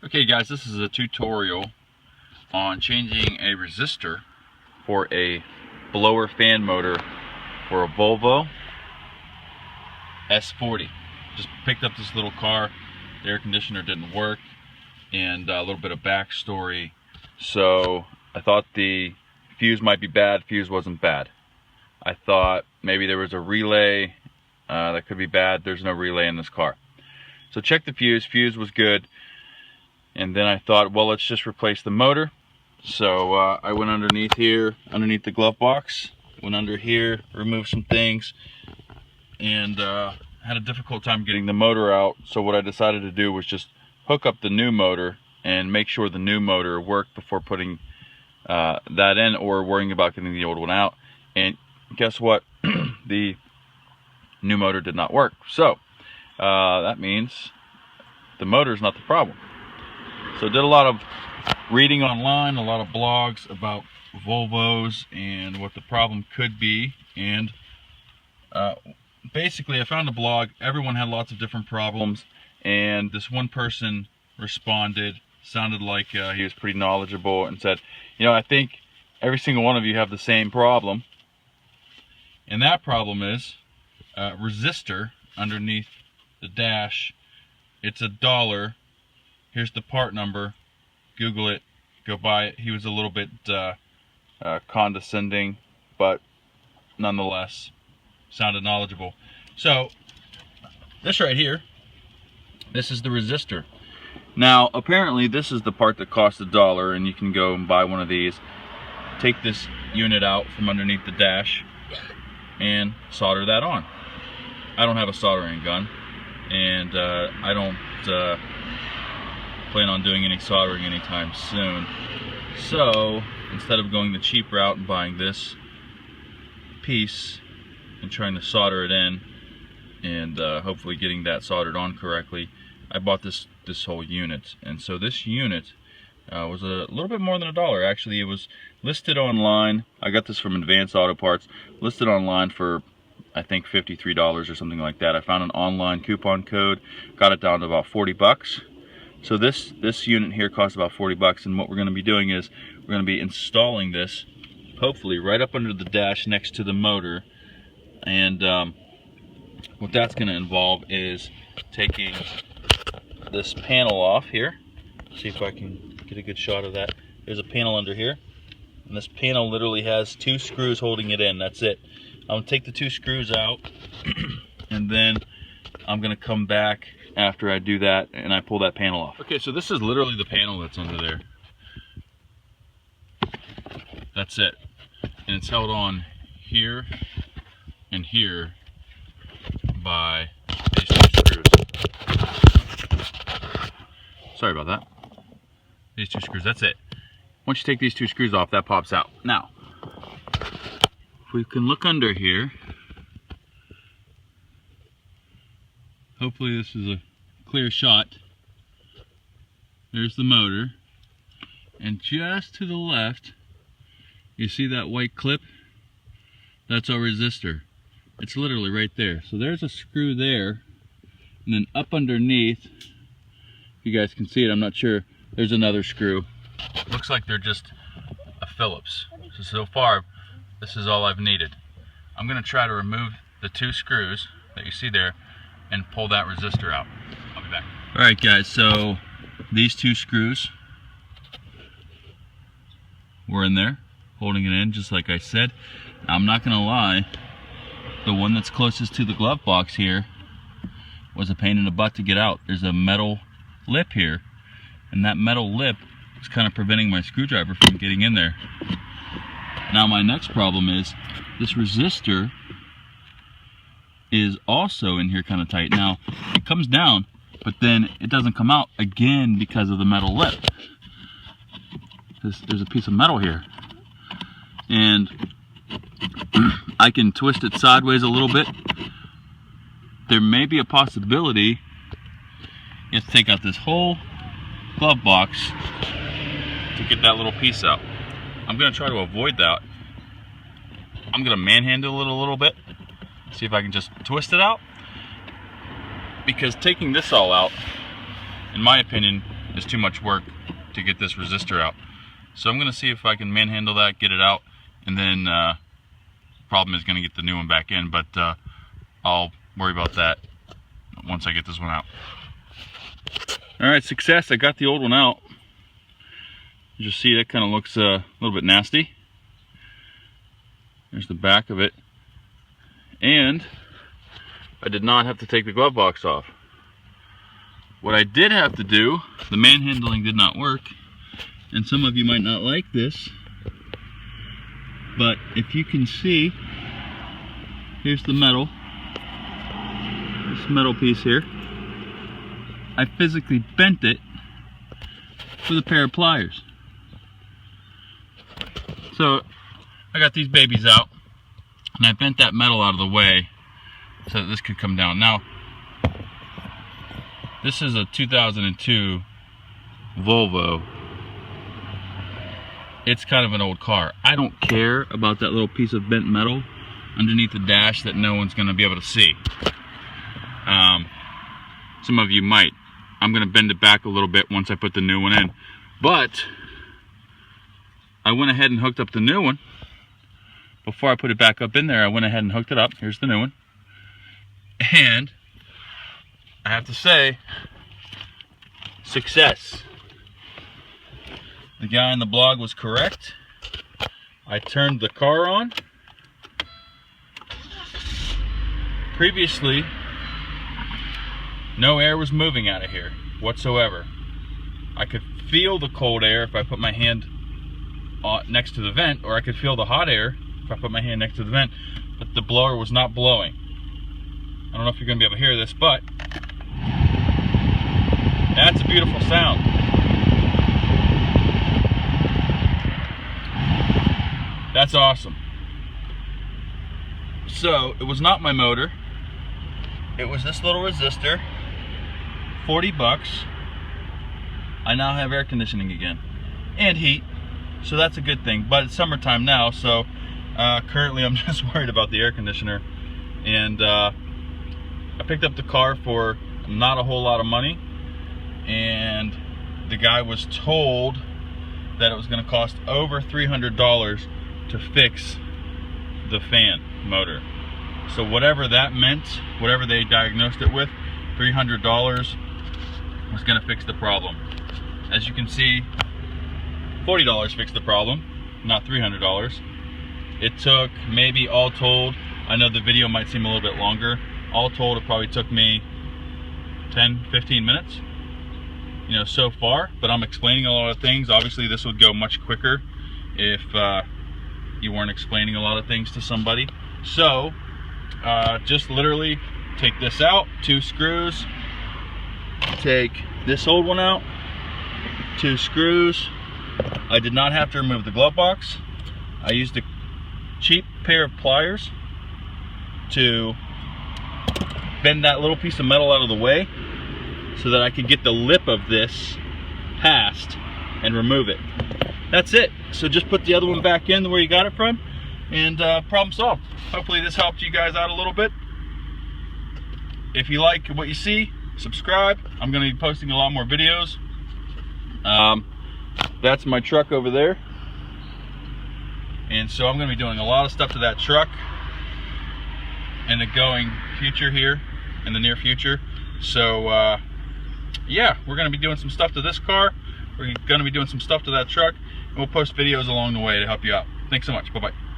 Okay guys, this is a tutorial on changing a resistor for a blower fan motor for a Volvo S40. Just picked up this little car, the air conditioner didn't work, and a little bit of backstory. So I thought the fuse might be bad. Fuse wasn't bad. I thought maybe there was a relay that could be bad. There's no relay in this car. So check the fuse. Fuse was good. And then I thought, well, let's just replace the motor. So I went underneath here, underneath the glove box, went under here, removed some things, and had a difficult time getting the motor out. So what I decided to do was just hook up the new motor and make sure the new motor worked before putting that in or worrying about getting the old one out. And guess what? The new motor did not work. So that means the motor is not the problem. So did a lot of reading online, a lot of blogs about Volvos and what the problem could be, and basically I found a blog. Everyone had lots of different problems, and this one person responded, sounded like he was pretty knowledgeable, and said, you know, I think every single one of you have the same problem, and that problem is resistor underneath the dash. It's $1. Here's the part number. Google it, go buy it. He was a little bit condescending, but nonetheless sounded knowledgeable. So this right here, this is the resistor. Now apparently this is the part that costs $1, and you can go and buy one of these. Take this unit out from underneath the dash and solder that on. I don't have a soldering gun, and I don't plan on doing any soldering anytime soon. So instead of going the cheap route and buying this piece and trying to solder it in and hopefully getting that soldered on correctly, I bought this whole unit. And so this unit was a little bit more than $1. Actually, it was listed online. I got this from Advanced Auto Parts, listed online for I think $53 or something like that. I found an online coupon code, got it down to about 40 bucks. So this unit here costs about 40 bucks, and what we're going to be doing is we're going to be installing this hopefully right up under the dash next to the motor. And what that's going to involve is taking this panel off here. See if I can get a good shot of that. There's a panel under here, and this panel literally has 2 screws holding it in. That's it. I'm going to take the 2 screws out and then I'm going to come back after I do that and I pull that panel off. Okay, so this is literally the panel that's under there. That's it. And it's held on here and here by these 2 screws. Sorry about that. These 2 screws, that's it. Once you take these 2 screws off, that pops out. Now, if we can look under here, hopefully this is a clear shot. There's the motor, and just to the left, you see that white clip? That's our resistor. It's literally right there. So there's a screw there, and then up underneath, you guys can see it, I'm not sure, there's another screw. Looks like they're just a Phillips. So far, this is all I've needed. I'm going to try to remove the 2 screws that you see there and pull that resistor out. I'll be back. Alright guys, so these 2 screws were in there, holding it in just like I said. Now, I'm not going to lie, the one that's closest to the glove box here was a pain in the butt to get out. There's a metal lip here, and that metal lip is kind of preventing my screwdriver from getting in there. Now my next problem is this resistor is also in here kind of tight. Now it comes down, but then it doesn't come out again because of the metal lip. There's a piece of metal here, and I can twist it sideways a little bit. There may be a possibility you have to take out this whole glove box to get that little piece out. I'm going to try to avoid that. I'm going to manhandle it a little bit, see if I can just twist it out, because taking this all out, in my opinion, is too much work to get this resistor out. So I'm going to see if I can manhandle that, get it out, and then problem is going to get the new one back in, but I'll worry about that once I get this one out. Alright, success. I got the old one out. You just see that kind of looks a little bit nasty. There's the back of it. And I did not have to take the glove box off. What I did have to do, the manhandling did not work, and some of you might not like this, but if you can see, here's the metal, this metal piece here. I physically bent it with a pair of pliers. So I got these babies out, and I bent that metal out of the way so that this could come down. Now, this is a 2002 Volvo. It's kind of an old car. I don't care about that little piece of bent metal underneath the dash that no one's going to be able to see. Some of you might. I'm going to bend it back a little bit once I put the new one in. But I went ahead and hooked up the new one. Before I put it back up in there, I went ahead and hooked it up. Here's the new one. And I have to say, success. The guy on the blog was correct. I turned the car on. Previously, no air was moving out of here whatsoever. I could feel the cold air if I put my hand next to the vent, or I could feel the hot air if I put my hand next to the vent, but the blower was not blowing. I don't know if you're going to be able to hear this, but that's a beautiful sound. That's awesome. So, it was not my motor. It was this little resistor. 40 bucks. I now have air conditioning again. And heat. So that's a good thing. But it's summertime now, so currently I'm just worried about the air conditioner. And I picked up the car for not a whole lot of money. And the guy was told that it was going to cost over $300 to fix the fan motor. So whatever that meant, whatever they diagnosed it with, $300 was going to fix the problem. As you can see, $40 fixed the problem, not $300. It took maybe, all told, I know the video might seem a little bit longer, all told it probably took me 10-15 minutes, you know, so far, but I'm explaining a lot of things. Obviously this would go much quicker if you weren't explaining a lot of things to somebody. So just literally take this out, 2 screws, take this old one out, 2 screws. I did not have to remove the glove box. I used a cheap pair of pliers to bend that little piece of metal out of the way so that I could get the lip of this past and remove it. That's it. So just put the other one back in where you got it from, and problem solved. Hopefully this helped you guys out a little bit. If you like what you see, subscribe. I'm going to be posting a lot more videos. That's my truck over there, and so I'm going to be doing a lot of stuff to that truck in the going future here, in the near future. So yeah, we're going to be doing some stuff to this car. We're going to be doing some stuff to that truck, and we'll post videos along the way to help you out. Thanks so much. Bye-bye.